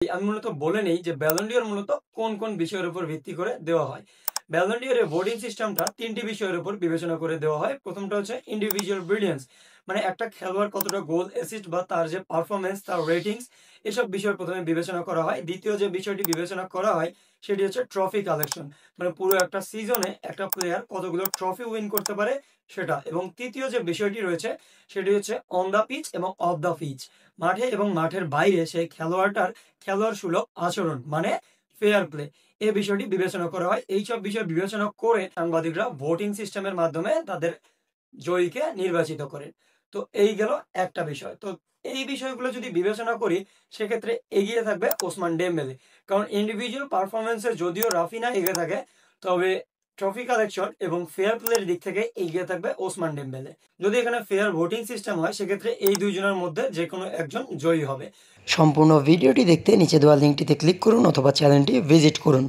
আমি মূলত বলে নেই যে ব্যালন ডি'র মূলত কোন কোন বিষয়ের উপর ভিত্তি করে দেওয়া হয়। ব্যালন ডি'র ভোটিং সিস্টেমটা ৩টি বিষয়ের উপর বিবেচনা করে দেওয়া হয়। প্রথমটা হচ্ছে ইন্ডিভিজুয়াল ব্রিলিয়ান্স, মানে একটা খেলোয়াড় কতটা গোল, অ্যাসিস্ট বা তার যে পারফরম্যান্স, তার রেটিংস, এসব বিষয় প্রথমে বিবেচনা করা হয়। দ্বিতীয় যে বিষয়টি বিবেচনা করা হয় সেটি হচ্ছে ট্রফি কালেকশন, মানে পুরো একটা সিজনে একটা প্লেয়ার কতগুলো ট্রফি উইন করতে পারে সেটা। এবং তৃতীয় যে বিষয়টি রয়েছে সেটি হচ্ছে অন দ্য পিচ এবং অফ দ্য পিচ, মাঠে এবং মাঠের বাইরে সেই খেলোয়াড়টার খেলোয়াড় সুলভ আচরণ, মানে ফেয়ার প্লে, এই বিষয়টি বিবেচনা করা হয়। এইসব বিষয় বিবেচনা করে সাংবাদিকরা ভোটিং সিস্টেমের মাধ্যমে তাদের জয়ীকে নির্বাচিত করেন। তো এই গেল একটা বিষয়। তো এই বিষয়গুলো যদি বিবেচনা করি সেক্ষেত্রে এগিয়ে থাকবে ওসমান ডেম্বেলে, কারণ ইন্ডিভিজুয়াল পারফরমেন্সে যদিও রাফিনা এগিয়ে থাকে, তবে ট্রফি কালেকশন এবং ফেয়ার প্লের দিক থেকে এগিয়ে থাকবে ওসমান ডেম্বেলে। যদি এখানে ফেয়ার ভোটিং সিস্টেম হয় সেক্ষেত্রে এই দুইজনের মধ্যে যে কোনো একজন জয়ী হবে। সম্পূর্ণ ভিডিওটি দেখতে নিচে দেওয়া লিঙ্কটিতে ক্লিক করুন অথবা চ্যানেলটি ভিজিট করুন।